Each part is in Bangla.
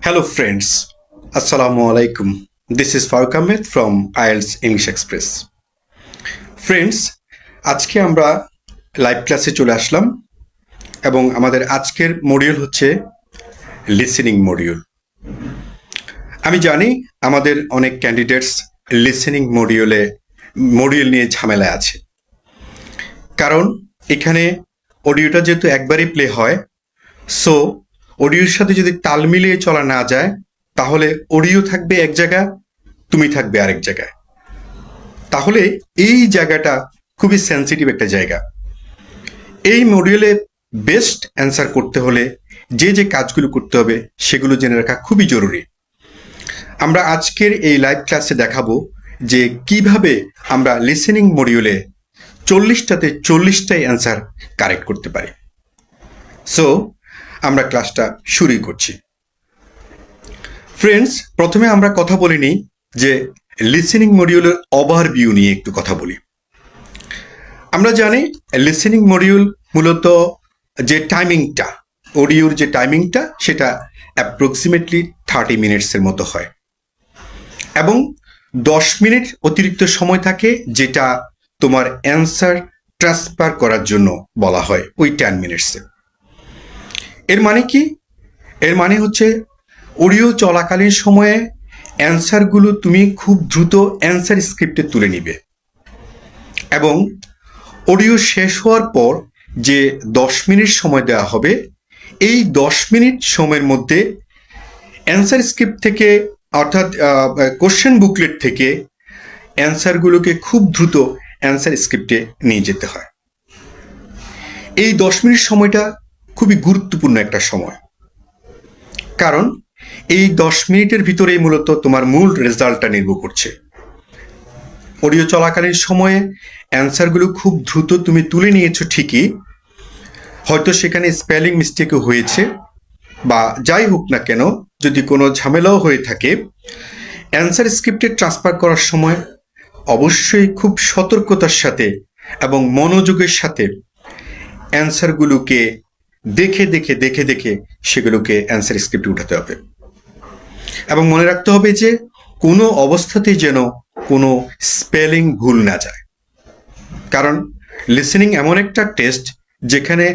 Hello, friends. Assalamu alaikum. This is Farooq Ahmed from IELTS English Express. Friends, আজকে আমরা লাইভ ক্লাসে চলে আসলাম এবং আমাদের আজকের মডিউল হচ্ছে লিসেনিং মডিউল। আমি জানি আমাদের অনেক ক্যান্ডিডেটস লিসেনিং মডিউল নিয়ে ঝামেলায় আছে, কারণ এখানে অডিওটা যেহেতু একবারই প্লে হয়, সো অডিওর সাথে যদি তাল মিলিয়ে চলা না যায় তাহলে অডিও থাকবে এক জায়গায়, তুমি থাকবে আরেক জায়গায়। তাহলে এই জায়গাটা খুবই সেন্সিটিভ একটা জায়গা। এই মডিউলে বেস্ট অ্যান্সার করতে হলে যে যে কাজগুলো করতে হবে সেগুলো জেনে রাখা খুবই জরুরি। আমরা আজকের এই লাইভ ক্লাসে দেখাবো যে কিভাবে আমরা লিসেনিং মডিউলে 40টাতে 40টাই অ্যান্সার কারেক্ট করতে পারি। সো আমরা ক্লাসটা শুরুই করছি। ফ্রেন্ডস, প্রথমে আমরা কথা বলে নিই যে লিসেনিং মডিউলের ওভারভিউ নিয়ে একটু কথা বলি। আমরা জানি লিসেনিং মডিউল মূলত যে টাইমিংটা, অডিওর যে টাইমিংটা, সেটা অ্যাপ্রক্সিমেটলি 30 মিনিটসের মতো হয় এবং 10 মিনিট অতিরিক্ত সময় থাকে যেটা তোমার অ্যান্সার ট্রান্সফার করার জন্য বলা হয় ওই 10 মিনিটসে। এর মানে কি? এর মানে হচ্ছে অডিও চলাকালীন সময়ে অ্যান্সারগুলো তুমি খুব দ্রুত অ্যান্সার স্ক্রিপ্টে তুলে নিবে এবং অডিও শেষ হওয়ার পর যে 10 মিনিট সময় দেওয়া হবে, এই 10 মিনিট সময়ের মধ্যে অ্যান্সার স্ক্রিপ্ট থেকে, অর্থাৎ কোশ্চেন বুকলেট থেকে অ্যান্সারগুলোকে খুব দ্রুত অ্যান্সার স্ক্রিপ্টে নিয়ে যেতে হয়। এই 10 মিনিট সময়টা খুবই গুরুত্বপূর্ণ একটা সময়, কারণ এই 10 মিনিটের ভিতরেই মূলত তোমার মূল রেজাল্টটা নির্ভর করছে। অডিও চলাকালীন সময়ে অ্যান্সারগুলো খুব দ্রুত তুমি তুলে নিয়েছো ঠিকই, হয়তো সেখানে স্পেলিং মিস্টেকও হয়েছে বা যাই হোক না কেন, যদি কোনো ঝামেলাও হয়ে থাকে, অ্যান্সার স্ক্রিপ্টে ট্রান্সফার করার সময় অবশ্যই খুব সতর্কতার সাথে এবং মনোযোগের সাথে অ্যান্সারগুলোকে দেখে দেখে সেগুলোকে অ্যান্সার স্ক্রিপ্টে উঠাতে হবে এবং মনে রাখতে হবে যে কোনো অবস্থাতেই যেন কোনো স্পেলিং ভুল না যায়, কারণ লিসেনিং এমন একটা টেস্ট যেখানে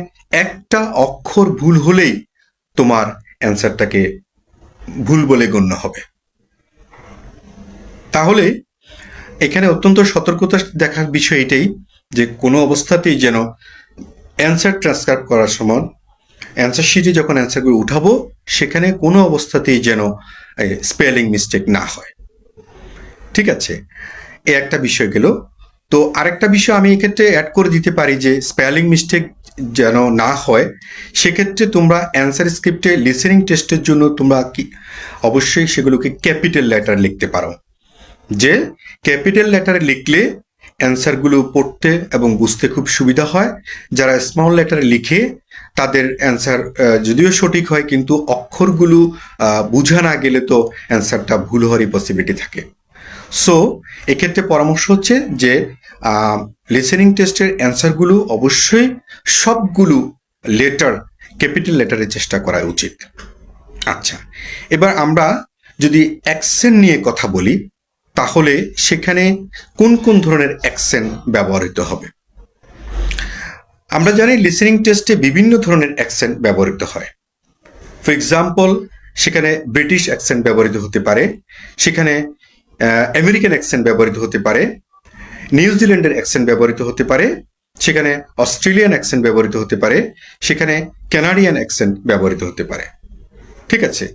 একটা অক্ষর ভুল হলেই তোমার অ্যান্সারটাকে ভুল বলে গণ্য হবে। তাহলে এখানে অত্যন্ত সতর্কতা দেখার বিষয় এটাই যে কোনো অবস্থাতেই যেন অ্যান্সার ট্রান্সক্রাইব করার সময় অ্যান্সার শিটে যখন অ্যান্সারগুলো উঠাবো সেখানে কোনো অবস্থাতেই যেন স্পেলিং মিস্টেক না হয়। ঠিক আছে, এ একটা বিষয় গেল। তো আরেকটা বিষয় আমি এক্ষেত্রে অ্যাড করে দিতে পারি যে স্পেলিং মিস্টেক যেন না হয়, সেক্ষেত্রে তোমরা অ্যান্সার স্ক্রিপ্টে লিসেনিং টেস্টের জন্য তোমরা কি অবশ্যই সেগুলোকে ক্যাপিটাল লেটার লিখতে পারো, যে ক্যাপিটাল লেটারে লিখলে অ্যান্সারগুলো পড়তে এবং বুঝতে খুব সুবিধা হয়। যারা স্মল লেটারে লিখে তাদের অ্যান্সার যদিও সঠিক হয়, কিন্তু অক্ষরগুলো বোঝা না গেলে তো অ্যান্সারটা ভুল হওয়ারই পসিবিলিটি থাকে। সো এক্ষেত্রে পরামর্শ হচ্ছে যে লিসেনিং টেস্টের অ্যান্সারগুলো অবশ্যই সবগুলো লেটার ক্যাপিটাল লেটারে চেষ্টা করা উচিত। আচ্ছা, এবার আমরা যদি অ্যাকসেন্ট নিয়ে কথা বলি, তাহলে সেখানে কোন কোন ধরনের অ্যাকসেন্ট ব্যবহৃত হবে? আমরা জানি লিসেনিং টেস্টে বিভিন্ন ধরনের অ্যাকসেন্ট ব্যবহৃত হয়। ফর এক্সাম্পল, সেখানে ব্রিটিশ অ্যাকসেন্ট ব্যবহৃত হতে পারে, সেখানে আমেরিকান অ্যাকসেন্ট ব্যবহৃত হতে পারে, নিউজিল্যান্ডের অ্যাকসেন্ট ব্যবহৃত হতে পারে, সেখানে অস্ট্রেলিয়ান অ্যাকসেন্ট ব্যবহৃত হতে পারে, সেখানে কানাডিয়ান অ্যাকসেন্ট ব্যবহৃত হতে পারে। ঠিক আছে,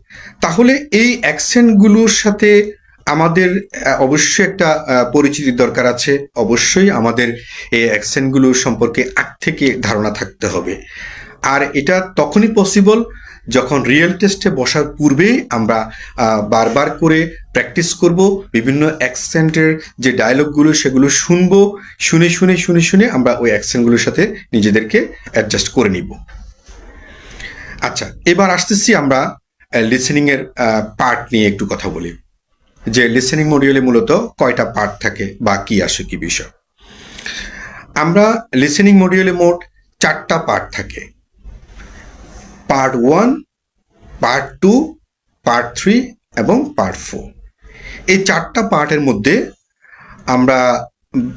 তাহলে এই অ্যাকসেন্টগুলোর সাথে আমাদের অবশ্যই একটা পরিচিতির দরকার আছে। অবশ্যই আমাদের এই অ্যাকসেন্টগুলো সম্পর্কে আগ থেকে ধারণা থাকতে হবে, আর এটা তখনই পসিবল যখন রিয়েল টেস্টে বসার পূর্বেই আমরা বারবার করে প্র্যাকটিস করব, বিভিন্ন অ্যাকসেন্টের যে ডায়লগগুলো সেগুলো শুনবো, শুনে আমরা ওই অ্যাকসেন্টগুলোর সাথে নিজেদেরকে অ্যাডজাস্ট করে নিব। আচ্ছা, এবার আসতেছি আমরা লিসেনিংয়ের পার্ট নিয়ে একটু কথা বলি, যে লিসেনিং মডিউলে মূলত কয়টা পার্ট থাকে বা কি আসে কি বিষয়। আমরা লিসেনিং মডিউলে মোট 4টা পার্ট থাকে। পার্ট 1, পার্ট 2, পার্ট 3 এবং পার্ট 4। এই 4টা পার্টের মধ্যে আমরা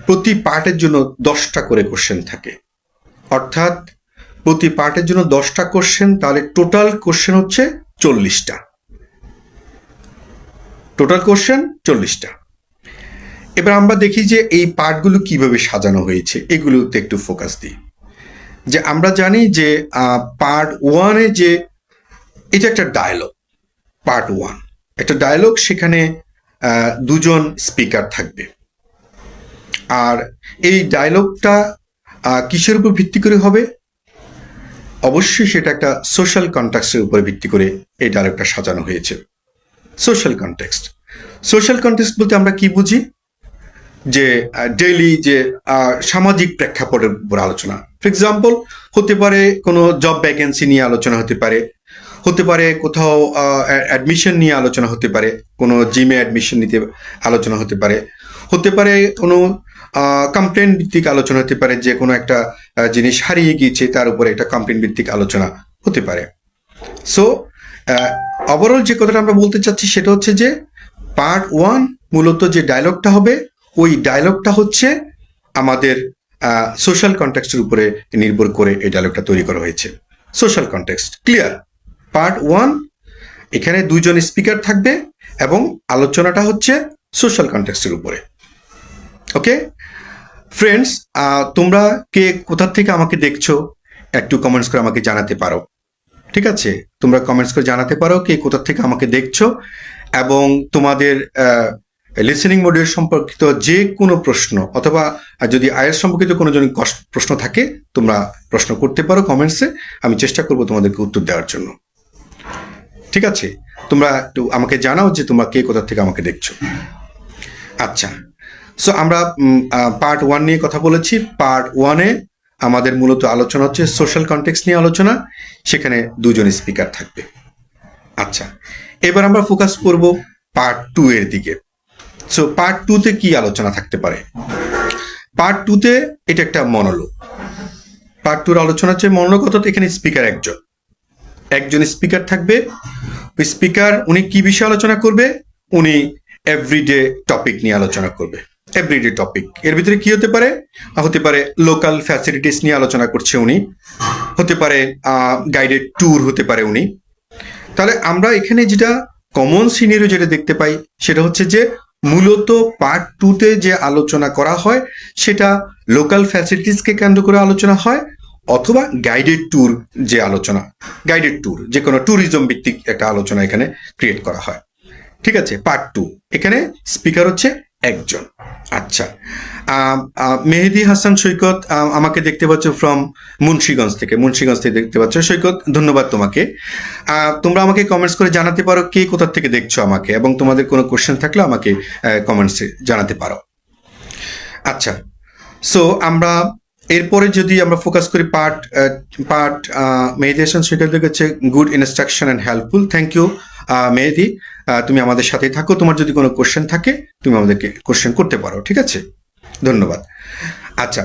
প্রতি পার্টের জন্য 10টা করে কোশ্চেন থাকে, অর্থাৎ প্রতি পার্টের জন্য 10টা কোশ্চেন, তাহলে টোটাল কোশ্চেন হচ্ছে 40টা। Total question 40টা। এবার আমরা দেখি যে এই পার্টগুলো কিভাবে সাজানো হয়েছে, এগুলোতে একটু ফোকাস দিই। যে আমরা জানি যে পার্ট 1-এ যে এটা একটা ডায়লগ, পার্ট 1 একটা ডায়লগ, সেখানে দুজন স্পিকার থাকবে। আর এই ডায়লগটা কিসের উপর ভিত্তি করে হবে? অবশ্যই সেটা একটা সোশ্যাল কনটেক্সটের উপরে ভিত্তি করে এই ডায়লগটা সাজানো হয়েছে। সোশ্যাল কনটেক্সট, সোশ্যাল কনটেক্সট বলতে আমরা কি বুঝি? যে ডেইলি যে সামাজিক প্রেক্ষাপটের উপর আলোচনা। ফর এক্সাম্পল, হতে পারে কোনো জব ভ্যাকেন্সি নিয়ে আলোচনা হতে পারে কোথাও অ্যাডমিশন নিয়ে আলোচনা হতে পারে, কোনো জিমে অ্যাডমিশন নিতে আলোচনা হতে পারে কোনো কমপ্লেন ভিত্তিক আলোচনা হতে পারে, যে কোনো একটা জিনিস হারিয়ে গিয়েছে তার উপরে একটা কমপ্লেন ভিত্তিক আলোচনা হতে পারে। সো ওভারঅল যে কথাটা আমরা বলতে চাচ্ছি সেটা হচ্ছে যে পার্ট 1 মূলত যে ডায়লগটা হবে, ওই ডায়লগটা হচ্ছে আমাদের সোশ্যাল কনটেক্সটের উপরে নির্ভর করে এই ডায়লগটা তৈরি করা হয়েছে। Social context clear? পার্ট 1 এখানে দুইজন স্পিকার থাকবে এবং আলোচনাটা হচ্ছে সোশ্যাল কনটেক্সটের উপরে। ওকে ফ্রেন্ডস, তোমরা কে কোথা থেকে আমাকে দেখছো একটু কমেন্টস করে আমাকে জানাতে পারো। ঠিক আছে, তোমরা কমেন্টস করে জানাতে পারো কে কোথা থেকে আমাকে দেখছো, এবং তোমাদের লিসেনিং মডিউল সম্পর্কিত যে কোনো প্রশ্ন, অথবা যদি আইএলটিএস সম্পর্কিত কোনো জন প্রশ্ন থাকে তোমরা প্রশ্ন করতে পারো কমেন্টসে, আমি চেষ্টা করব তোমাদেরকে উত্তর দেওয়ার জন্য। ঠিক আছে, তোমরা একটু আমাকে জানাও যে তোমরা কে কোথা থেকে আমাকে দেখছো। আচ্ছা, সো আমরা পার্ট 1 নিয়ে কথা বলেছি। পার্ট 1-এ আমাদের মূলত আলোচনা হচ্ছে সোশ্যাল কনটেক্সট নিয়ে আলোচনা, সেখানে দুজন স্পিকার থাকবে। আচ্ছা, এবার আমরা ফোকাস করব পার্ট 2 এর দিকে। সো পার্ট 2-তে কি আলোচনা থাকতে পারে? পার্ট 2-তে এটা একটা মনোলগ। পার্ট 2-র আলোচনা হচ্ছে মনোলগ, অর্থাৎ এখানে স্পিকার একজন স্পিকার থাকবে। ওই স্পিকার উনি কি বিষয়ে আলোচনা করবে? উনি এভরিডে টপিক নিয়ে আলোচনা করবে। এভরিডে টপিক এর ভিতরে কি হতে পারে? হতে পারে লোকাল ফ্যাসিলিটিস নিয়ে আলোচনা করছে উনি, হতে পারে গাইডেড ট্যুর হতে পারে উনি। তাহলে আমরা এখানে যেটা কমন সিনারিও যেটা দেখতে পাই সেটা হচ্ছে যে মূলত পার্ট 2-তে যে আলোচনা করা হয় সেটা লোকাল ফ্যাসিলিটিসকে কেন্দ্র করে আলোচনা হয়, অথবা গাইডেড ট্যুর যে আলোচনা, গাইডেড ট্যুর যে কোনো ট্যুরিজম ভিত্তিক একটা আলোচনা এখানে ক্রিয়েট করা হয়। ঠিক আছে, পার্ট 2 এখানে স্পিকার হচ্ছে একজন। আচ্ছা, মেহেদি হাসান সৈকত আমাকে দেখতে পাচ্ছ ফ্রম মুন্সিগঞ্জ থেকে দেখতে পাচ্ছ। সৈকত, ধন্যবাদ তোমাকে। তোমরা আমাকে কমেন্টস করে জানাতে পারো কে কোথা থেকে দেখছো আমাকে, এবং তোমাদের কোনো কোশ্চেন থাকলে আমাকে কমেন্টসে জানাতে পারো। আচ্ছা, সো আমরা এরপরে যদি আমরা ফোকাস করি পার্ট মেহেদি হাসান সৈকত হচ্ছে good instruction and helpful. Thank you Mehedi, তুমি আমাদের সাথেই থাকো। তোমার যদি কোনো কোশ্চেন থাকে তুমি আমাদেরকে কোশ্চেন করতে পারো। ঠিক আছে, ধন্যবাদ। আচ্ছা,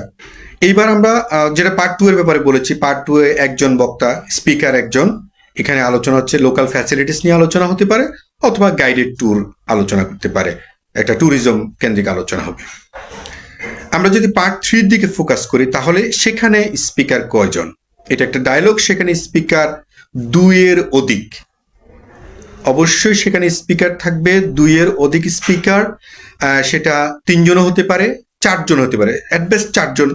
এইবার আমরা যেটা পার্ট 2 এর ব্যাপারে বলেছি, পার্ট 2-এ একজন বক্তা, স্পিকার একজন। এখানে আলোচনা হচ্ছে লোকাল ফ্যাসিলিটিস নিয়ে আলোচনা হতে পারে, অথবা গাইডেড ট্যুর আলোচনা করতে পারে, একটা ট্যুরিজম কেন্দ্রিক আলোচনা হবে। আমরা যদি পার্ট 3-র দিকে ফোকাস করি তাহলে সেখানে স্পিকার কয়জন? এটা একটা ডায়লগ, সেখানে স্পিকার 2-এর অধিক। অবশ্যই সেখানে স্পিকার থাকবে 2-এর অধিক স্পিকার। সেটা 3জনও হতে পারে, 4জন হতে পারে, অ্যাট বেস্ট 4জন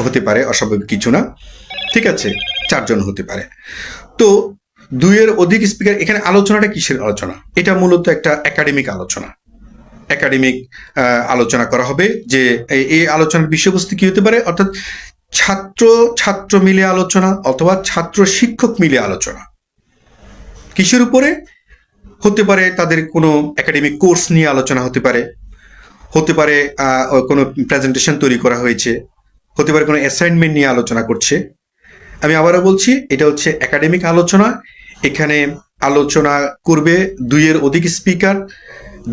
হতে পারে, অস্বাভাবিক কিছু না। ঠিক আছে, 4জন হতে পারে। তো 2-এর অধিক স্পিকার। এখানে আলোচনাটা কিসের আলোচনা? এটা মূলত একটা একাডেমিক আলোচনা করা হবে। যে এই আলোচনার বিষয়বস্তু কি হতে পারে, অর্থাৎ ছাত্র মিলে আলোচনা, অথবা ছাত্র শিক্ষক মিলে আলোচনা। কিসের উপরে? হতে পারে তাদের কোনো একাডেমিক কোর্স নিয়ে আলোচনা হতে পারে কোনো প্রেজেন্টেশন তৈরি করা হয়েছে, হতে পারে কোনো অ্যাসাইনমেন্ট নিয়ে আলোচনা করছে। আমি আবারও বলছি, এটা হচ্ছে একাডেমিক আলোচনা। এখানে আলোচনা করবে 2-এর অধিক স্পিকার,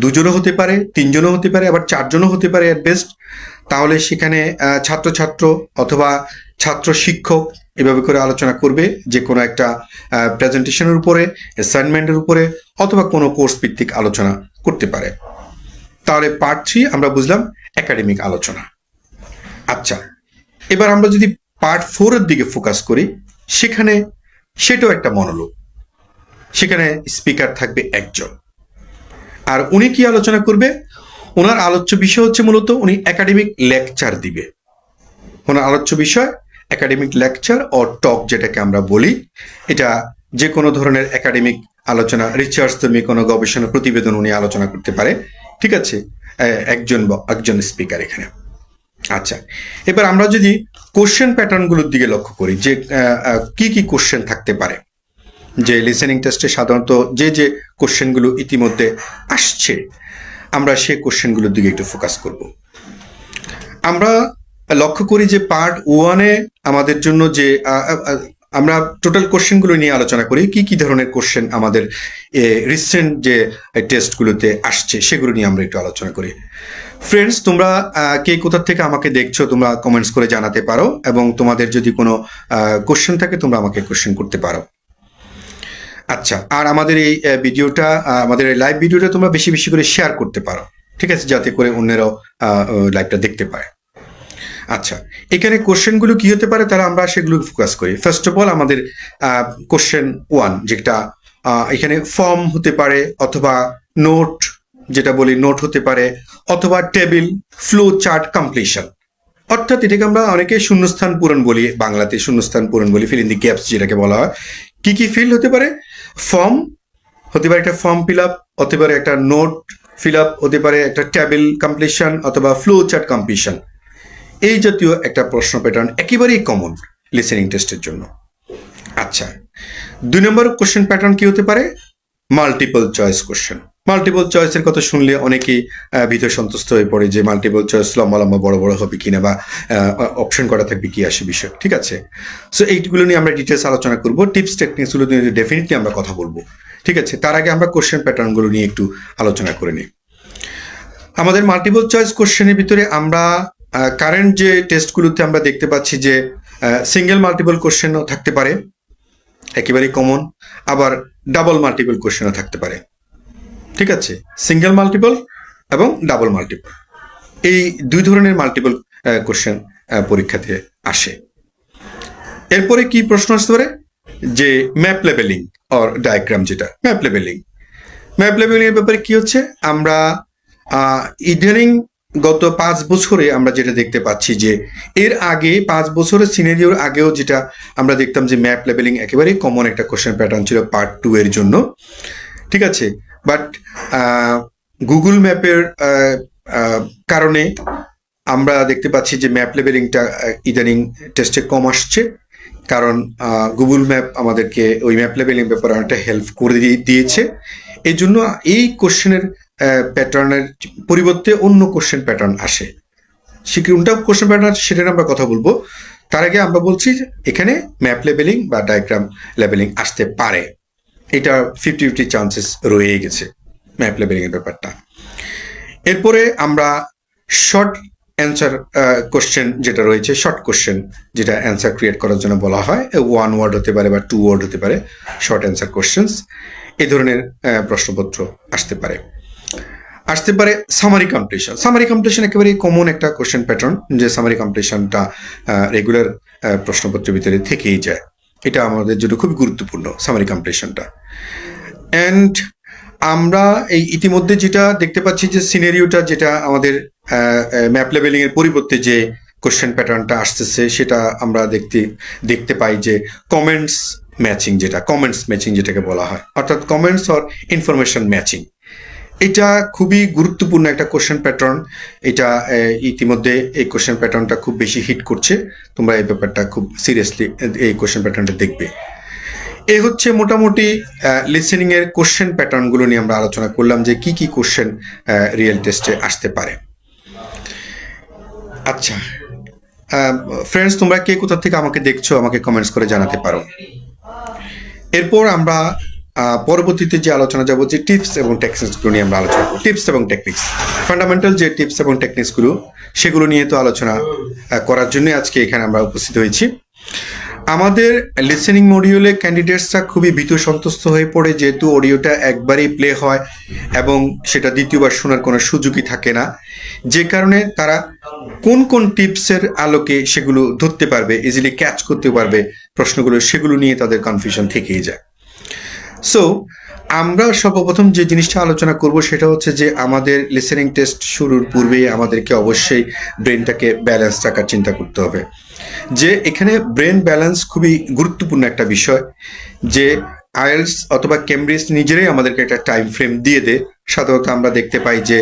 2জনও হতে পারে, 3জনও হতে পারে, আবার 4জনও হতে পারে অ্যাট বেস্ট। তাহলে সেখানে ছাত্র অথবা ছাত্র শিক্ষক এভাবে করে আলোচনা করবে যে কোনো একটা প্রেজেন্টেশনের উপরে, অ্যাসাইনমেন্টের উপরে, অথবা কোনো কোর্স ভিত্তিক আলোচনা করতে পারে। তাহলে পার্ট 3 আমরা বুঝলাম একাডেমিক আলোচনা। আচ্ছা, এবার আমরা যদি পার্ট 4 এর দিকে ফোকাস করি, সেটাও একটা মনোলোগ। সেখানে স্পিকার থাকবে একজন, আর উনি কি আলোচনা করবে? ওনার আলোচ্য বিষয় হচ্ছে মূলত উনি একাডেমিক লেকচার দিবে। ওনার আলোচ্য বিষয় একাডেমিক লেকচার ও টক যেটাকে আমরা বলি। এটা যে কোনো ধরনের একাডেমিক আলোচনা, রিসার্চধর্মী কোনো গবেষণা প্রতিবেদন উনি আলোচনা করতে পারে। ঠিক আছে, একজন স্পিকার এখানে। আচ্ছা, এবার আমরা যদি কোশ্চেন প্যাটার্নগুলোর দিকে লক্ষ্য করি যে কি কি কোশ্চেন থাকতে পারে, যে লিসেনিং টেস্টে সাধারণত যে কোশ্চেনগুলো ইতিমধ্যে আসছে, আমরা সেই কোশ্চেনগুলোর দিকে একটু ফোকাস করব। আমরা লক্ষ্য করি যে পার্ট 1-এ আমাদের জন্য যে আমরা টোটাল কোশ্চেনগুলো নিয়ে আলোচনা করি, কি কি ধরনের কোশ্চেন আমাদের রিসেন্ট যে টেস্টগুলোতে আসছে সেগুলো নিয়ে আমরা একটু আলোচনা করি। ফ্রেন্ডস, তোমরা কে কোথা থেকে আমাকে দেখছো তোমরা কমেন্টস করে জানাতে পারো, এবং তোমাদের যদি কোনো কোশ্চেন থাকে তোমরা আমাকে কোশ্চেন করতে পারো। আচ্ছা, আর আমাদের এই ভিডিওটা, আমাদের এই লাইভ ভিডিওটা তোমরা বেশি বেশি করে শেয়ার করতে পারো, ঠিক আছে, যাতে করে অন্যরাও লাইভটা দেখতে পায়। আচ্ছা, এখানে কোশ্চেনগুলো কি হতে পারে তাহলে আমরা সেগুলো ফোকাস করি। ফার্স্ট অফ অল আমাদের কোশ্চেন 1, যেটা এখানে ফর্ম হতে পারে, অথবা নোট যেটা বলি নোট হতে পারে, অথবা টেবিল, ফ্লো চার্ট কমপ্লিশন। অর্থাৎ এটাকে আমরা অনেকে শূন্যস্থান পূরণ বলি, বাংলাতে শূন্যস্থান পূরণ বলি, ফিল ইন দি গ্যাপস যেটাকে বলা হয়। কি কি ফিল্ড হতে পারে? ফর্ম হতে পারে, একটা ফর্ম ফিল আপ হতে পারে, একটা নোট ফিল আপ হতে পারে, একটা টেবিল কমপ্লিশন, অথবা ফ্লো চার্ট কমপ্লিশন। এই জাতীয় একটা প্রশ্ন প্যাটার্ন একেবারেই কমন লিসেনিং টেস্টের জন্য। আচ্ছা, 2 নম্বর কোশ্চেন প্যাটার্ন কি হতে পারে? Multiple choice question. মাল্টিপল চয়েসের কথা শুনলে অনেকেই ভীত সন্তুষ্ট হয়ে পড়ে যে মাল্টিপল চয়েস লম্বা লম্বা বড় বড় হবে কিনা, বা অপশন করা থাকবে কি আসে বিষয়। ঠিক আছে, সো এইগুলো নিয়ে আমরা ডিটেলস আলোচনা করব, টিপস টেকনিক্সগুলো নিয়ে ডেফিনেটলি আমরা কথা বলবো। ঠিক আছে, তার আগে আমরা কোশ্চেন প্যাটার্নগুলো নিয়ে একটু আলোচনা করে নিই। আমাদের মাল্টিপল চয়েস কোশ্চেনের ভিতরে আমরা কারেন্ট যে টেস্টগুলোতে আমরা দেখতে পাচ্ছি যে সিঙ্গেল মাল্টিপল কোশ্চেনও থাকতে পারে, একেবারেই কমন, আবার ডাবল মাল্টিপল কোশ্চেনও থাকতে পারে। ঠিক আছে, সিঙ্গেল মাল্টিপল এবং ডাবল মাল্টিপল, এই 2 ধরনের মাল্টিপল কোশ্চেন পরীক্ষাতে আসে। এরপরে কি প্রশ্ন আসতে পারে? যে ম্যাপ লেভেলিং অর ডায়াগ্রাম, যেটা ম্যাপ লেভেলিং। ম্যাপ লেভেলিং এর ব্যাপারে কি হচ্ছে, আমরা ইদানিং গত 5 বছরে আমরা যেটা দেখতে পাচ্ছি যে এর আগে 5 বছরের সিনারিওর আগেও যেটা আমরা দেখতাম যে ম্যাপ লেভেলিং একেবারেই কমন একটা কোশ্চেন প্যাটার্ন ছিল পার্ট 2 এর জন্য। ঠিক আছে, বাট গুগল ম্যাপের কারণে আমরা দেখতে পাচ্ছি যে ম্যাপ লেভেলিংটা ইদানিং টেস্টে কম আসছে, কারণ গুগল ম্যাপ আমাদেরকে ওই ম্যাপ লেভেলিং ব্যাপারে অনেকটা হেল্প করে দিয়েছে। এই জন্য এই কোশ্চেনের প্যাটার্নের পরিবর্তে অন্য কোশ্চেন প্যাটার্ন আসে। সে কোনটা কোশ্চেন প্যাটার্ন সেটা আমরা কথা বলবো। তার আগে আমরা বলছি যে এখানে ম্যাপ লেভেলিং বা ডায়াগ্রাম লেভেলিং আসতে পারে, এটা 50-50 চান্সেস রয়ে গেছে ম্যাপ লেভেলিং এর ব্যাপারটা। এরপরে আমরা শর্ট অ্যান্সার কোশ্চেন যেটা রয়েছে, শর্ট কোশ্চেন যেটা অ্যান্সার ক্রিয়েট করার জন্য বলা হয়, 1 ওয়ার্ড হতে পারে বা 2 ওয়ার্ড হতে পারে, শর্ট অ্যান্সার কোশ্চেন্স। এই ধরনের প্রশ্নপত্র আসতে পারে। Summary completion. সামারি কমপ্লিশন একেবারে কমন একটা কোশ্চেন প্যাটার্ন, যে সামারি কমপ্লিশনটা রেগুলার প্রশ্নপত্রের ভিতরে থেকেই যায়। এটা আমাদের জন্য খুবই গুরুত্বপূর্ণ, সামারি কমপ্লিশনটা। অ্যান্ড আমরা এই ইতিমধ্যে যেটা দেখতে পাচ্ছি যে সিনারিওটা যেটা আমাদের ম্যাপ লেভেলিং এর পরিবর্তে যে কোশ্চেন প্যাটার্নটা আসতেছে, সেটা আমরা দেখতে পাই যে কমেন্টস ম্যাচিং যেটাকে বলা হয়, অর্থাৎ কমেন্টস অর ইনফরমেশন ম্যাচিং। এটা খুবই গুরুত্বপূর্ণ একটা কোশ্চেন প্যাটার্ন। এটা ইতিমধ্যে এই কোশ্চেন প্যাটার্নটা খুব বেশি হিট করছে। তোমরা এই ব্যাপারটা খুব সিরিয়াসলি এই কোশ্চেন প্যাটার্নটা দেখবে। এই হচ্ছে মোটামুটি লিসেনিং এর কোশ্চেন প্যাটার্নগুলো নিয়ে আমরা আলোচনা করলাম যে কি কি কোশ্চেন রিয়েল টেস্টে আসতে পারে। আচ্ছা ফ্রেন্ডস, তোমরা কে কোথা থেকে আমাকে দেখছো আমাকে কমেন্টস করে জানাতে পারো। এরপর আমরা পরবর্তীতে যে আলোচনা যাব যে টিপস এবং টেকনিক্সগুলো নিয়ে আমরা আলোচনা করব। টিপস এবং টেকনিক্স, ফান্ডামেন্টাল যে টিপস এবং টেকনিক্সগুলো, সেগুলো নিয়ে তো আলোচনা করার জন্য আজকে এখানে আমরা উপস্থিত হয়েছি। আমাদের লিসেনিং মডিউলে ক্যান্ডিডেটসরা খুবই ভীত সন্ত্রস্ত হয়ে পড়ে, যেহেতু অডিওটা একবারই প্লে হয় এবং সেটা দ্বিতীয়বার শোনার কোনো সুযোগই থাকে না, যে কারণে তারা কোন কোন টিপসের আলোকে সেগুলো ধরতে পারবে, ইজিলি ক্যাচ করতে পারবে প্রশ্নগুলো, সেগুলো নিয়ে তাদের কনফিউশন থেকেই যায়। সো আমরা সর্বপ্রথম যে জিনিসটা আলোচনা করব সেটা হচ্ছে যে আমাদের লিসেনিং টেস্ট শুরুর পূর্বেই আমাদেরকে অবশ্যই ব্রেনটাকে ব্যালেন্স রাখার চিন্তা করতে হবে। যে এখানে ব্রেন ব্যালেন্স খুবই গুরুত্বপূর্ণ একটা বিষয়, যে আইএলস অথবা কেমব্রিজ নিজেরাই আমাদেরকে একটা টাইম ফ্রেম দিয়ে দেয়। সাধারণত আমরা দেখতে পাই যে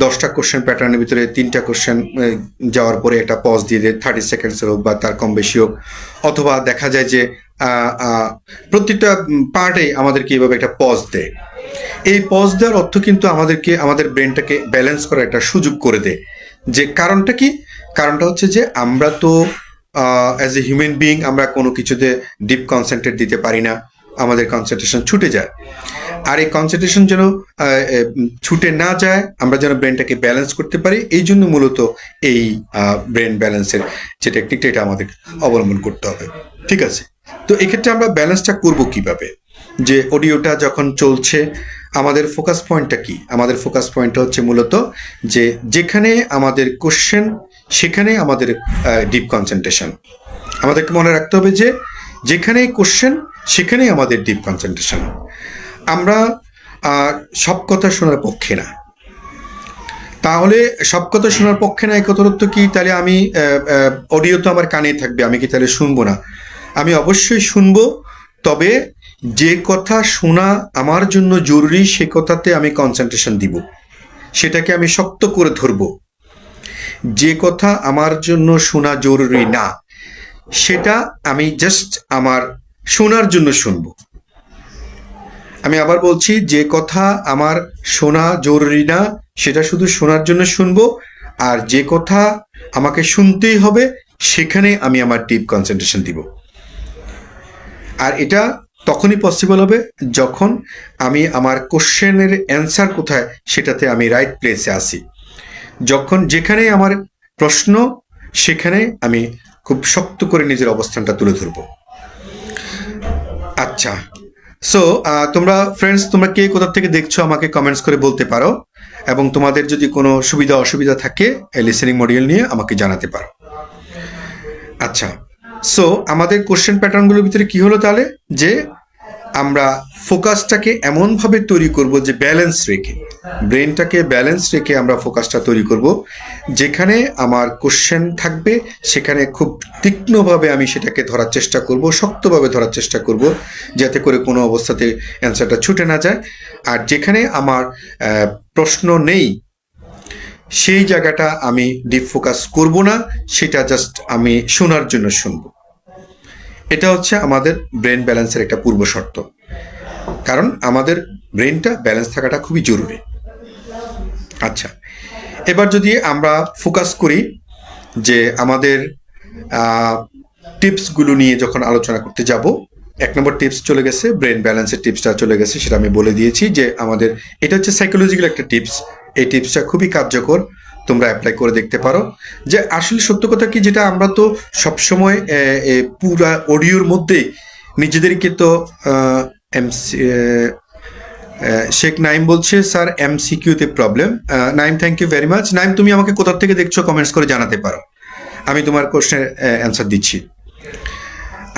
10টা কোশ্চেন প্যাটার্নের ভিতরে 3টা কোশ্চেন যাওয়ার পরে একটা পজ দিয়ে দেয়, 30 সেকেন্ডসের হোক বা তার কম বেশি হোক, অথবা দেখা যায় যে প্রত্যেকটা পার্টে আমাদেরকে এইভাবে একটা পজ দেয়। এই পজ দেওয়ার অর্থ কিন্তু আমাদেরকে আমাদের ব্রেনটাকে ব্যালেন্স করার একটা সুযোগ করে দেয়। যে কারণটা কি? কারণটা হচ্ছে যে আমরা তো অ্যাজ এ হিউম্যান বিইং আমরা কোনো কিছুতে ডিপ কনসেন্ট্রেট দিতে পারি না, আমাদের কনসেন্ট্রেশন ছুটে যায়। আর এই কনসেন্ট্রেশন যেন ছুটে না যায়, আমরা যেন ব্রেনটাকে ব্যালেন্স করতে পারি, এই জন্য মূলত এই ব্রেন ব্যালেন্সের যে টেকনিকটা এটা আমাদের অবলম্বন করতে হবে। ঠিক আছে, তো এক্ষেত্রে আমরা ব্যালেন্সটা করব কিভাবে? যে অডিওটা যখন চলছে আমাদের ফোকাস পয়েন্টটা কি? আমাদের ফোকাস পয়েন্টটা হচ্ছে মূলত যে যেখানে আমাদের কোশ্চেন সেখানে আমাদের ডিপ কনসেন্ট্রেশন। আমাদেরকে মনে রাখতে হবে যে যেখানে কোশ্চেন সেখানেই আমাদের ডিপ কনসেন্ট্রেশন। আমরা সব কথা শোনার পক্ষে না। তাহলে সব কথা শোনার পক্ষে না, এই কথার অর্থ কি? তাহলে আমি অডিও তো আমার কানেই থাকবে, আমি কি তাহলে শুনবো না? আমি অবশ্যই শুনবো, তবে যে কথা শোনা আমার জন্য জরুরি সে কথাতে আমি কনসেন্ট্রেশন দিব, সেটাকে আমি শক্ত করে ধরব। যে কথা আমার জন্য শোনা জরুরি না সেটা আমি জাস্ট আমার শোনার জন্য শুনবো। আমি আবার বলছি, যে কথা আমার শোনা জরুরি না সেটা শুধু শোনার জন্য শুনবো, আর যে কথা আমাকে শুনতেই হবে সেখানে আমি আমার ডিপ কনসেন্ট্রেশন দিব। আর এটা তখনই পসিবল হবে যখন আমি আমার কোশ্চেনের অ্যান্সার কোথায় সেটাতে আমি রাইট প্লেসে আসি। যখন যেখানে আমার প্রশ্ন সেখানে আমি খুব শক্ত করে নিজের অবস্থানটা তুলে ধরব। আচ্ছা, সো তোমরা ফ্রেন্ডস, তোমরা কে কোথা থেকে দেখছো আমাকে কমেন্টস করে বলতে পারো, এবং তোমাদের যদি কোনো সুবিধা অসুবিধা থাকে লিসেনিং মডিউল নিয়ে আমাকে জানাতে পারো। আচ্ছা, সো আমাদের কোশ্চেন প্যাটার্নগুলোর ভিতরে কি হলো তাহলে? যে আমরা ফোকাসটাকে এমনভাবে তৈরি করব যে ব্যালেন্স রেখে, ব্রেনটাকে ব্যালেন্স রেখে আমরা ফোকাসটা তৈরি করব, যেখানে আমার কোশ্চেন থাকবে সেখানে খুব তীক্ষ্ণভাবে আমি সেটাকে ধরার চেষ্টা করব, শক্তভাবে ধরার চেষ্টা করব, যাতে করে কোনো অবস্থাতে অ্যান্সারটা ছুটে না যায়। আর যেখানে আমার প্রশ্ন নেই সেই জায়গাটা আমি ডিপ ফোকাস করব না, সেটা জাস্ট আমি শোনার জন্য শুনবো। এটা হচ্ছে আমাদের ব্রেন ব্যালেন্সের একটা পূর্ব শর্ত, কারণ আমাদের ব্রেনটা ব্যালেন্স থাকাটা খুবই জরুরি। আচ্ছা, এবার যদি আমরা ফোকাস করি যে আমাদের টিপসগুলো নিয়ে যখন আলোচনা করতে যাব, 1 নম্বর টিপস চলে গেছে, ব্রেন ব্যালেন্সের টিপসটা চলে গেছে, সেটা আমি বলে দিয়েছি যে আমাদের এটা হচ্ছে সাইকোলজিক্যাল একটা টিপস। এই টিপসটা খুবই কার্যকর, তোমরা অ্যাপ্লাই করে দেখতে পারো। যে আসলে সত্য কথা কি, যেটা আমরা তো সবসময় পুরা অডিওর মধ্যে নিজেদেরকে তো শেখ নাইম বলছে স্যার এমসিকিউতে problem. Naim, thank you very much. Naim, তুমি আমাকে কোথা থেকে দেখছো কমেন্টস করে জানাতে পারো, আমি তোমার কোশ্চেনের অ্যান্সার দিচ্ছি।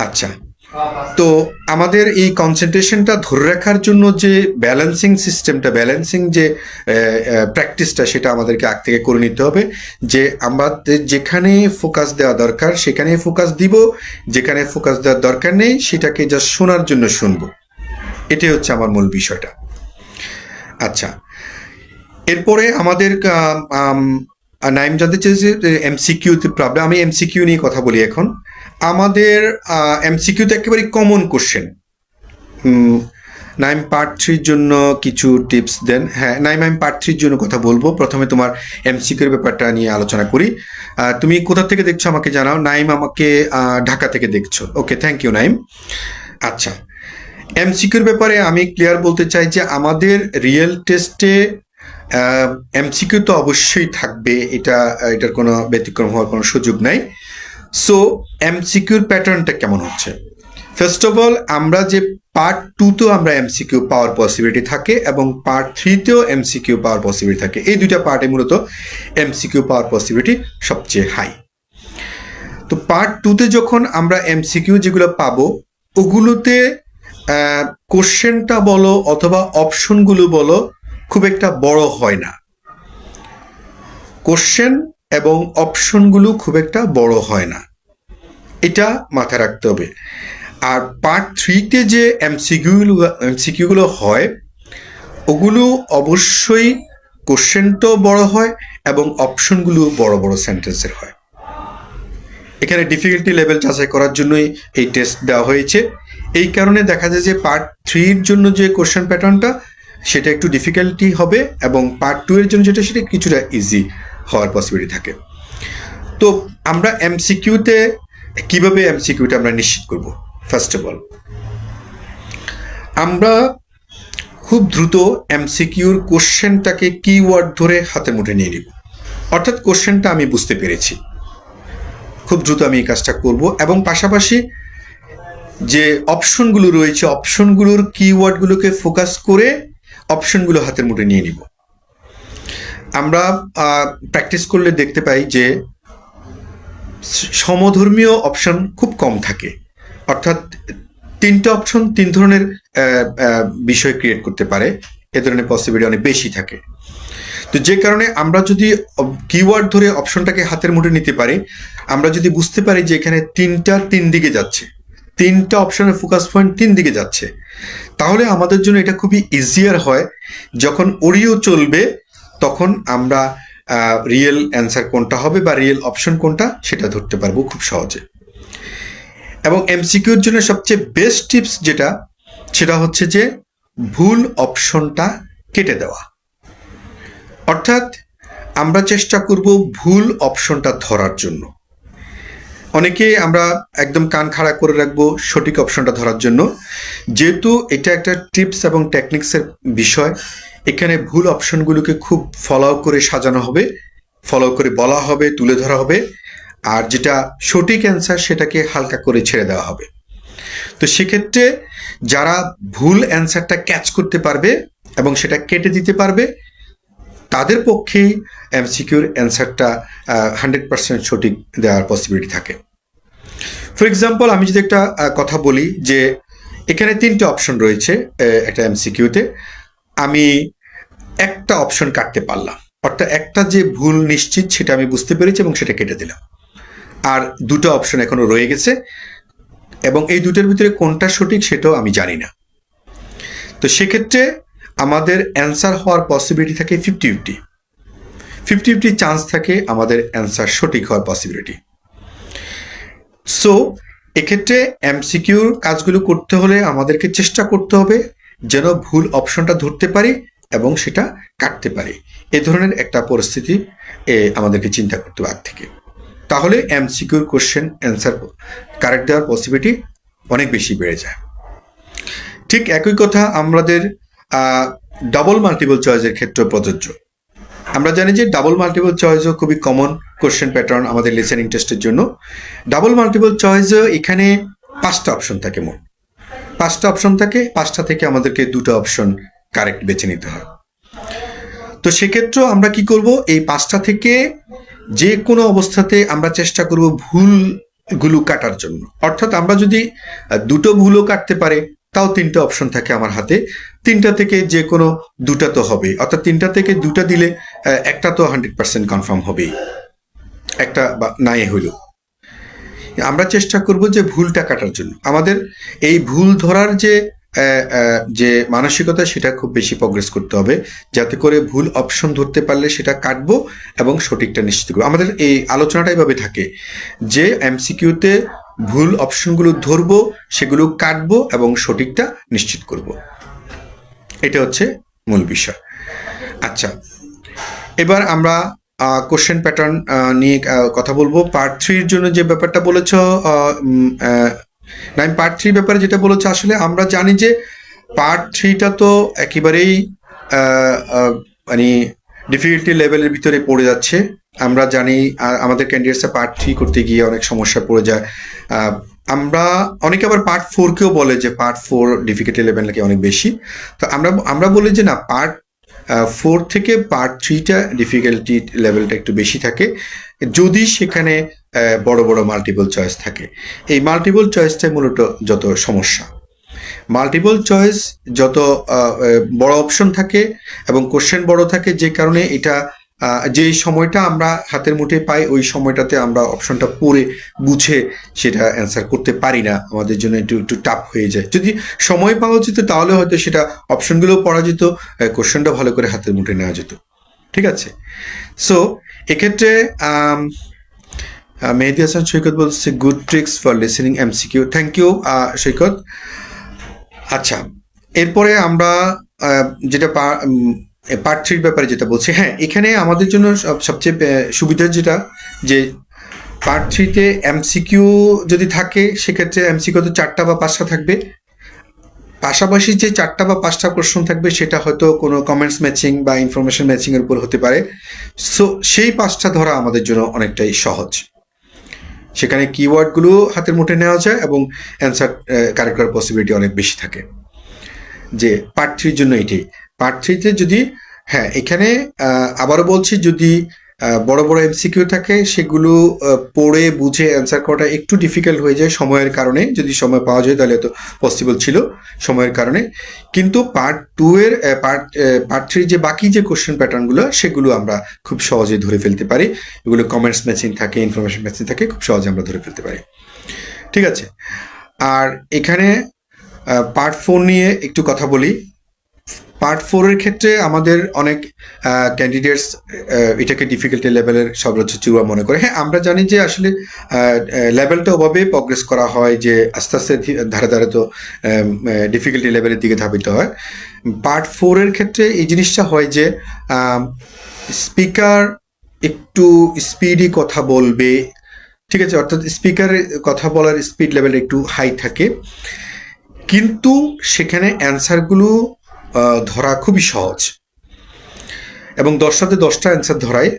আচ্ছা, তো আমাদের এই কনসেন্ট্রেশনটা ধরে রাখার জন্য যে ব্যালেন্সিং সিস্টেমটা, ব্যালেন্সিং যে প্র্যাকটিসটা, সেটা আমাদেরকে আগ থেকে করে নিতে হবে। যে আমাদের যেখানে ফোকাস দেওয়া দরকার সেখানে ফোকাস দিব, যেখানে ফোকাস দেওয়ার দরকার নেই সেটাকে জাস্ট শোনার জন্য শুনবো। এটাই হচ্ছে আমার মূল বিষয়টা। আচ্ছা, এরপরে আমাদের নাইম জানতে চেয়েছে এমসিকিউতে প্রবলেম। আমি এমসিকিউ নিয়ে কথা বলি এখন। আমাদের এমসিকিউতে একেবারে কমন কোশ্চেন। নাইম পার্ট 3 জন্য কিছু টিপস দেন। হ্যাঁ নাইম, আমি পার্ট 3 জন্য কথা বলবো। প্রথমে তোমার এমসিকিউর ব্যাপারটা নিয়ে আলোচনা করি। তুমি কোথা থেকে দেখছো আমাকে জানাও। নাইম আমাকে ঢাকা থেকে দেখছো। ওকে, থ্যাংক ইউ নাইম। আচ্ছা, এমসিকিউর ব্যাপারে আমি ক্লিয়ার বলতে চাই যে আমাদের রিয়েল টেস্টে এমসিকিউ তো অবশ্যই থাকবে, এটার কোনো ব্যতিক্রম হওয়ার কোনো সুযোগ নাই। সো এমসিকিউর প্যাটার্নটা কেমন হচ্ছে? ফার্স্ট অফ অল, আমরা যে পার্ট 2তেও আমরা এমসিকিউ পাওয়ার পসিবিলিটি থাকে এবং পার্ট 3তেও এমসিকিউ পাওয়ার পসিবিলিটি থাকে। এই দুইটা পার্টে মূলত এমসিকিউ পাওয়ার পসিবিলিটি সবচেয়ে হাই। তো পার্ট 2তে যখন আমরা এমসিকিউ যেগুলো পাবো, ওগুলোতে কোশ্চেনটা বলো অথবা অপশনগুলো বলো খুব একটা বড় হয় না। কোশ্চেন এবং অপশনগুলো খুব একটা বড় হয় না, এটা মাথায় রাখতে হবে। আর পার্ট 3তে যে এমসিকিউগুলো হয়, ওগুলো অবশ্যই কোশ্চেনটাও বড় হয় এবং অপশনগুলো বড় বড় সেন্টেন্সের হয়। এখানে ডিফিকাল্টি লেভেল যাচাই করার জন্যই এই টেস্ট দেওয়া হয়েছে। এই কারণে দেখা যায় যে পার্ট 3-র জন্য যে কোশ্চেন প্যাটার্নটা সেটা একটু ডিফিকাল্টি হবে এবং পার্ট 2-এর জন্য যেটা সেটা কিছুটা ইজি হওয়ার পসিবিলিটি থাকে। তো আমরা এমসিকিউতে কিভাবে এমসিকিউটা আমরা নিশ্চিত করব? ফার্স্ট অফ অল, আমরা খুব দ্রুত এমসিকিউর কোশ্চেনটাকে কিওয়ার্ড ধরে হাতে মুঠে নিয়ে নিব। অর্থাৎ কোশ্চেনটা আমি বুঝতে পেরেছি, খুব দ্রুত আমি এই কাজটা করব এবং পাশাপাশি যে অপশনগুলো রয়েছে অপশনগুলোর কিওয়ার্ডগুলোকে ফোকাস করে অপশনগুলো হাতের মুঠে নিয়ে নিব। আমরা প্র্যাকটিস করলে দেখতে পাই যে সমধর্মীয় অপশন খুব কম থাকে, অর্থাৎ 3টে অপশন 3 ধরনের বিষয় ক্রিয়েট করতে পারে, এ ধরনের পসিবিলিটি অনেক বেশি থাকে। তো যে কারণে আমরা যদি কিওয়ার্ড ধরে অপশনটাকে হাতের মুঠে নিতে পারি, আমরা যদি বুঝতে পারি যে এখানে 3 দিকে যাচ্ছে, 3টা অপশনের ফোকাস পয়েন্ট 3 দিকে যাচ্ছে, তাহলে আমাদের জন্য এটা খুবই ইজিয়ার হয়। যখন ওরিও চলবে তখন আমরা রিয়েল অ্যান্সার কোনটা হবে বা রিয়েল অপশন কোনটা সেটা ধরতে পারবো খুব সহজে। এবং এমসিকিউর জন্য সবচেয়ে বেস্ট টিপস যেটা, সেটা হচ্ছে যে ভুল অপশনটা কেটে দেওয়া। অর্থাৎ আমরা চেষ্টা করব ভুল অপশনটা ধরার জন্য। অনেকে আমরা একদম কান খাড়া করে রাখবো সঠিক অপশনটা ধরার জন্য। যেহেতু এটা একটা টিপস এবং টেকনিক্সের বিষয়, এখানে ভুল অপশনগুলোকে খুব ফলো করে সাজানো হবে, ফলো করে বলা হবে, তুলে ধরা হবে, আর যেটা সঠিক অ্যান্সার সেটাকে হালকা করে ছেড়ে দেওয়া হবে। তো সেক্ষেত্রে যারা ভুল অ্যান্সারটা ক্যাচ করতে পারবে এবং সেটা কেটে দিতে পারবে, তাদের পক্ষেই এমসিকিউর অ্যান্সারটা 100% সঠিক দেওয়ার পসিবিলিটি থাকে। ফর এক্সাম্পল, আমি যদি একটা কথা বলি যে এখানে 3টে অপশন রয়েছে একটা এমসিকিউতে, আমি একটা অপশন কাটতে পারলাম, অর্থাৎ একটা যে ভুল নিশ্চিত সেটা আমি বুঝতে পেরেছি এবং সেটা কেটে দিলাম, আর 2টো অপশন এখনো রয়ে গেছে এবং এই দুটোর ভিতরে কোনটা সঠিক সেটাও আমি জানি না। তো সেক্ষেত্রে আমাদের অ্যান্সার হওয়ার পসিবিলিটি থাকে 50-50 চান্স থাকে আমাদের অ্যান্সার সঠিক হওয়ার পসিবিলিটি। সো এক্ষেত্রে এমসিকিউর কাজগুলো করতে হলে আমাদেরকে চেষ্টা করতে হবে যেন ভুল অপশনটা ধরতে পারি এবং সেটা কাটতে পারি। এ ধরনের একটা পরিস্থিতি আমাদেরকে চিন্তা করতে হবে আগ থেকে, তাহলে এমসিকিউর কোশ্চেন অ্যান্সার কারেক্ট দেওয়ার পসিবিলিটি অনেক বেশি বেড়ে যায়। ঠিক একই কথা আমাদের ডাবল মাল্টিপল চয়েসের ক্ষেত্রে প্রযোজ্য। আমরা জানি যে ডাবল মাল্টিপল চয়েসও খুবই কমন কোশ্চেন প্যাটার্ন আমাদের লিসেনিং টেস্টের জন্য। ডাবল মাল্টিপল চয়েসও এখানে 5টা অপশন থাকে, মোট 5টা অপশন থাকে, 5টা থেকে আমাদেরকে 2টা অপশন কারেক্ট বেছে নিতে হয়। তো সেক্ষেত্রেও আমরা কি করব, এই 5টা থেকে যে কোনো অবস্থাতে আমরা চেষ্টা করব ভুলগুলো কাটার জন্য। অর্থাৎ আমরা যদি 2টো ভুলও কাটতে পারে তাও 3টে অপশন থাকে আমার হাতে, 3টা থেকে যে কোনো 2টা তো হবে, অর্থাৎ 3টা থেকে 2টা দিলে একটা তো 100% কনফার্ম হবেই, একটা বা নাই হইল। আমরা চেষ্টা করব যে ভুলটা কাটার জন্য। আমাদের এই ভুল ধরার যে মানসিকতা সেটা খুব বেশি প্রোগ্রেস করতে হবে, যাতে করে ভুল অপশন ধরতে পারলে সেটা কাটবো এবং সঠিকটা নিশ্চিত করবো। আমাদের এই আলোচনাটা এভাবে থাকে যে এমসিকিউতে ভুল অপশনগুলো ধরবো, সেগুলো কাটবো এবং সঠিকটা নিশ্চিত করব। এটা হচ্ছে মূল বিষয়। আচ্ছা, এবার আমরা কোশ্চেন প্যাটার্ন নিয়ে কথা বলবো। পার্ট 3-র জন্য যে ব্যাপারটা বলেছ, না, পার্ট 3 ব্যাপারে যেটা বলেছ, আসলে আমরা জানি যে পার্ট 3টা তো একেবারেই মানে ডিফিকাল্টি লেভেলের ভিতরে পড়ে যাচ্ছে। আমরা জানি আমাদের ক্যান্ডিডেটসরা পার্ট 3 করতে গিয়ে অনেক সমস্যা পড়ে যায়। আমরা অনেকে আবার পার্ট 4 কেও বলে যে পার্ট 4 ডিফিকাল্টি লেভেল নাকি অনেক বেশি। তো আমরা বলি যে না, পার্ট 4 থেকে পার্ট 3টা ডিফিকাল্টি লেভেলটা একটু বেশি থাকে, যদি সেখানে বড় বড় মাল্টিপল চয়েস থাকে। এই মাল্টিপল চয়েসটাই মূলত যত সমস্যা। মাল্টিপল চয়েস যত বড় অপশন থাকে এবং কোশ্চেন বড় থাকে, যে কারণে এটা যে সময়টা আমরা হাতের মুঠে পাই ওই সময়টাতে আমরা অপশনটা পড়ে বুঝে সেটা অ্যান্সার করতে পারি না, আমাদের জন্য একটু একটু টাফ হয়ে যায়। যদি সময় পাওয়া যেত তাহলে হয়তো সেটা অপশনগুলো পড়া যেত, কোশ্চেনটা ভালো করে হাতের মুঠে নেওয়া যেত। ঠিক আছে, সো এক্ষেত্রে মেহেদি হাসান সৈকত বলছে good tricks for listening MCQ. Thank you Saikat. আচ্ছা, এরপরে আমরা যেটা পার্ট 3 ব্যাপারে যেটা বলছি, হ্যাঁ এখানে আমাদের জন্য সবচেয়ে সুবিধার যেটা, যে পার্ট 3-তে এমসিকিউ যদি থাকে সেক্ষেত্রে এমসিকিউ তো 4টা বা 5টা থাকবে, পাশাপাশি যে 4টা বা 5টা প্রশ্ন থাকবে সেটা হয়তো কোনো কমেন্টস ম্যাচিং বা ইনফরমেশন ম্যাচিং এর উপর হতে পারে। সো সেই 5টা ধরা আমাদের জন্য অনেকটাই সহজ। সেখানে কিওয়ার্ডগুলো হাতের মুঠে নেওয়া যায় এবং অ্যান্সার কারেক্ট করার পসিবিলিটি অনেক বেশি থাকে। যে পার্ট 3-র জন্য এটাই। পার্ট 3-তে যদি, হ্যাঁ এখানে আবারও বলছি, যদি বড় বড় এমসিকিউ থাকে সেগুলো পড়ে বুঝে অ্যান্সার করাটা একটু ডিফিকাল্ট হয়ে যায় সময়ের কারণে। যদি সময় পাওয়া যায় তাহলে তো পসিবল ছিল সময়ের কারণে। কিন্তু পার্ট 2-এর পার্ট 3 যে বাকি যে কোশ্চেন প্যাটার্নগুলো সেগুলো আমরা খুব সহজে ধরে ফেলতে পারি। এগুলো কমেন্টস ম্যাচিং থাকে, ইনফরমেশন ম্যাচিং থাকে, খুব সহজে আমরা ধরে ফেলতে পারি। ঠিক আছে, আর এখানে পার্ট 4 নিয়ে একটু কথা বলি। পার্ট 4-এর ক্ষেত্রে আমাদের অনেক ক্যান্ডিডেটস এটাকে ডিফিকাল্টি লেভেলের সর্বোচ্চ চূড়া মনে করে। হ্যাঁ আমরা জানি যে আসলে লেভেলটা ওভাবে প্রগ্রেস করা হয় যে আস্তে আস্তে ধারে ধারে তো ডিফিকাল্টি লেভেলের দিকে ধাবিত হয়। পার্ট 4-এর ক্ষেত্রে এই জিনিসটা হয় যে স্পিকার একটু স্পিডি কথা বলবে। ঠিক আছে, অর্থাৎ স্পিকারের কথা বলার স্পিড লেভেল একটু হাই থাকে, কিন্তু সেখানে অ্যান্সারগুলো ধরা খুবই সহজ এবং 10টাতে 10টা অ্যান্সার ধরাই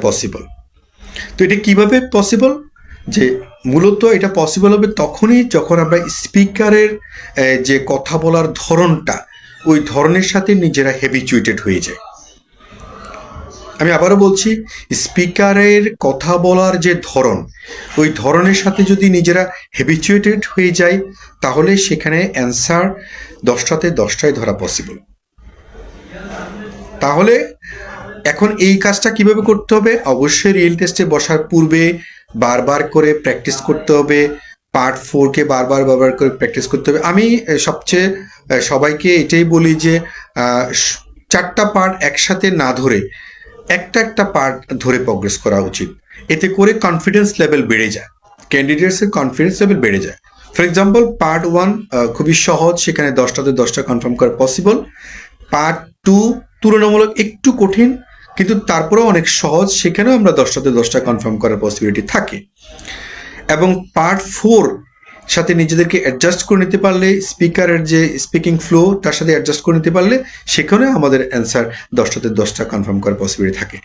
পসিবল। তো এটা কিভাবে পসিবল? যে মূলত এটা পসিবল হবে তখনই যখন আমরা স্পিকারের যে কথা বলার ধরনটা, ওই ধরনের সাথে নিজেরা হ্যাবিচুয়েটেড হয়ে যায়। আমি আবারও বলছি, স্পিকারের কথা বলার যে ধরন, ওই ধরনের সাথে যদি নিজেরা হ্যাবিচুয়েটেড হয়ে যায় তাহলে সেখানে অ্যান্সার 10টাতে 10টাই ধরা পসিবল। তাহলে এখন এই কাজটা কিভাবে করতে হবে? অবশ্যই রিয়েল টেস্টে বসার পূর্বে বারবার করে প্র্যাকটিস করতে হবে। পার্ট 4-কে বারবার করে প্র্যাকটিস করতে হবে। আমি সবচেয়ে সবাইকে এটাই বলি যে 4টা পার্ট একসাথে না ধরে একটা পার্ট ধরে প্রগ্রেস করা উচিত। এতে করে কনফিডেন্স লেভেল বেড়ে যায়, ক্যান্ডিডেটসের কনফিডেন্স লেভেল বেড়ে যায়। ফর এক্সাম্পল পার্ট 1 খুবই সহজ, সেখানে 10টাতে 10টা কনফার্ম করা পসিবল। পার্ট 2 তুলনামূলক একটু কঠিন, কিন্তু তারপরেও অনেক সহজ, সেখানেও আমরা 10টাতে 10টা কনফার্ম করার পসিবিলিটি থাকে। এবং পার্ট 4 সাথে নিজেদেরকে অ্যাডজাস্ট করে নিতে পারলে, স্পিকারের যে স্পিকিং ফ্লো তার সাথে অ্যাডজাস্ট করে নিতে পারলে সেখানে আমাদের অ্যান্সার 10টাতে 10টা কনফার্ম করার পসিবিলিটি থাকে।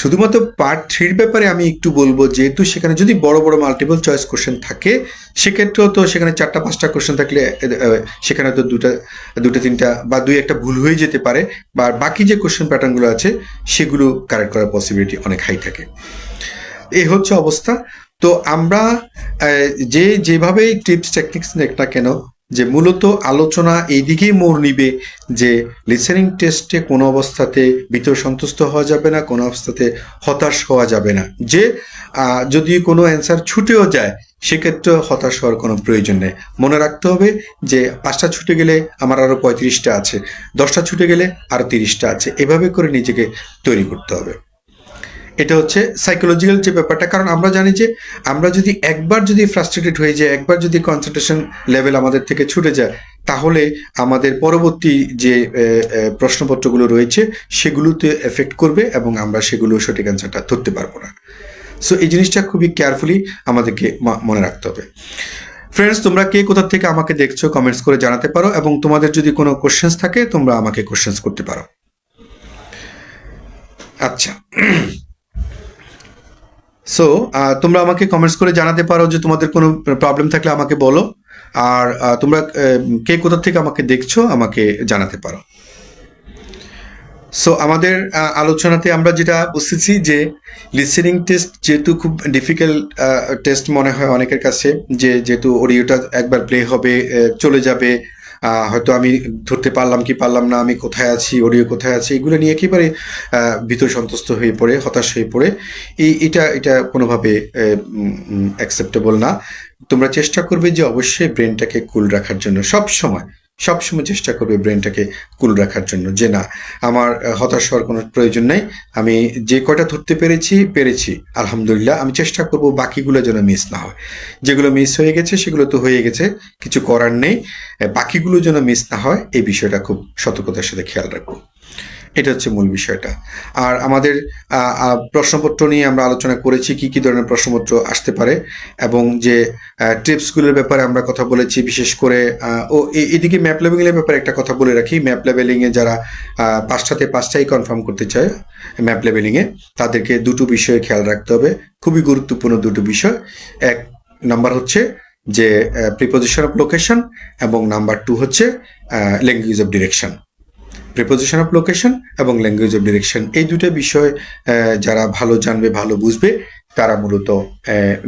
শুধুমাত্র পার্ট 3-র ব্যাপারে আমি একটু বলবো, যেহেতু সেখানে যদি বড় বড় মাল্টিপল চয়েস কোশ্চেন থাকে সেক্ষেত্রেও তো সেখানে 4টা 5টা কোশ্চেন থাকলে সেখানে তো দুটো 3টা বা 2-1টা ভুল হয়ে যেতে পারে, বা বাকি যে কোশ্চেন প্যাটার্নগুলো আছে সেগুলো কারেক্ট করার পসিবিলিটি অনেক হাই থাকে। এই হচ্ছে অবস্থা। তো আমরা যেভাবে টিপস টেকনিক্স নেক না কেন, যে মূলত আলোচনা এই দিকেই মোড় নিবে যে লিসেনিং টেস্টে কোনো অবস্থাতে ভীত সন্তুষ্ট হওয়া যাবে না, কোনো অবস্থাতে হতাশ হওয়া যাবে না। যে যদি কোনো অ্যান্সার ছুটেও যায় সেক্ষেত্রে হতাশ হওয়ার কোনো প্রয়োজন নেই। মনে রাখতে হবে যে 5টা ছুটে গেলে আমার আরও 35টা আছে, 10টা ছুটে গেলে আরও 30টা আছে, এভাবে করে নিজেকে তৈরি করতে হবে। এটা হচ্ছে সাইকোলজিক্যাল যে ব্যাপারটা। কারণ আমরা জানি যে আমরা যদি একবার যদি ফ্রাস্ট্রেটেড হয়ে যায়, একবার যদি কনসেন্ট্রেশন লেভেল আমাদের থেকে ছুটে যায়, তাহলে আমাদের পরবর্তী যে প্রশ্নপত্রগুলো রয়েছে সেগুলোতে এফেক্ট করবে এবং আমরা সেগুলো সঠিক অ্যান্সারটা ধরতে পারবো না। সো এই জিনিসটা খুবই কেয়ারফুলি আমাদেরকে মনে রাখতে হবে। ফ্রেন্ডস, তোমরা কে কোথা থেকে আমাকে দেখছো কমেন্টস করে জানাতে পারো, এবং তোমাদের যদি কোনো কোশ্চেন্স থাকে তোমরা আমাকে কোশ্চেন্স করতে পারো। আচ্ছা, সো তোমরা আমাকে কমেন্টস করে জানাতে পারো যে তোমাদের কোনো প্রবলেম থাকলে আমাকে বলো। আর তোমরা কে কোথা থেকে আমাকে দেখছো আমাকে জানাতে পারো। সো আমাদের আলোচনাতে আমরা যেটা বুঝতেছি যে লিসেনিং টেস্ট যেহেতু খুব ডিফিকাল্ট টেস্ট মনে হয় অনেকের কাছে, যে যেহেতু অডিওটা একবার প্লে হবে চলে যাবে, হয়তো আমি ধরতে পারলাম কি পারলাম না, আমি কোথায় আছি, অডিও কোথায় আছে, এগুলো নিয়ে একেবারে ভীত সন্তুষ্ট হয়ে পড়ে, হতাশ হয়ে পড়ে, এটা কোনোভাবে অ্যাকসেপ্টেবল না। তোমরা চেষ্টা করবে যে অবশ্যই ব্রেনটাকে কুল রাখার জন্য, সবসময় চেষ্টা করবে ব্রেনটাকে কুল রাখার জন্য, যে না আমার হতাশ হওয়ার কোনো প্রয়োজন নেই, আমি যে কয়টা ধরতে পেরেছি আলহামদুলিল্লাহ, আমি চেষ্টা করব বাকিগুলো যেন মিস না হয়। যেগুলো মিস হয়ে গেছে সেগুলো তো হয়ে গেছে, কিছু করার নেই, বাকিগুলো যেন মিস না হয় এই বিষয়টা খুব সতর্কতার সাথে খেয়াল রাখবো। এটা হচ্ছে মূল বিষয়টা। আর আমাদের প্রশ্নপত্র নিয়ে আমরা আলোচনা করেছি কি কি ধরনের প্রশ্নপত্র আসতে পারে, এবং যে টিপসগুলোর ব্যাপারে আমরা কথা বলেছি, বিশেষ করে এদিকে ম্যাপ লেভেলিংয়ের ব্যাপারে একটা কথা বলে রাখি। ম্যাপ লেভেলিংয়ে যারা 5টাতে 5টাই কনফার্ম করতে চায় ম্যাপ লেভেলিংয়ে, তাদেরকে দুটো বিষয়ে খেয়াল রাখতে হবে, খুবই গুরুত্বপূর্ণ দুটো বিষয়। এক নাম্বার হচ্ছে যে প্রিপোজিশন অফ লোকেশন, এবং নাম্বার 2 হচ্ছে language of direction. Preposition of location এবং ল্যাঙ্গুয়েজ অফ ডিরেকশন, এই দুটো বিষয় যারা ভালো জানবে, ভালো বুঝবে, তারা মূলত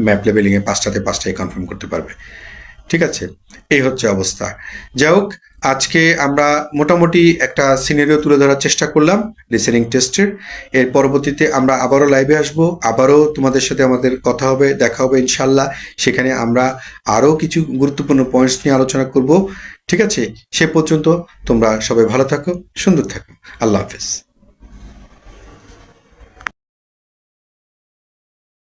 ম্যাপ লেভেলিংয়ে 5টাতে 5টাই কনফার্ম করতে পারবে। ঠিক আছে, এই হচ্ছে অবস্থা। যাই হোক, আজকে আমরা মোটামুটি একটা সিনারিও তুলে ধরার চেষ্টা করলাম লিসেনিং টেস্টের। এর পরবর্তীতে আমরা আবারও লাইভে আসবো, আবারও তোমাদের সাথে আমাদের কথা হবে, দেখা হবে ইনশাল্লাহ। সেখানে আমরা আরও কিছু গুরুত্বপূর্ণ পয়েন্টস নিয়ে আলোচনা করব। ঠিক আছে, সে পর্যন্ত তোমরা সবাই ভালো থাকো, সুন্দর থাকো। আল্লাহ হাফেজ।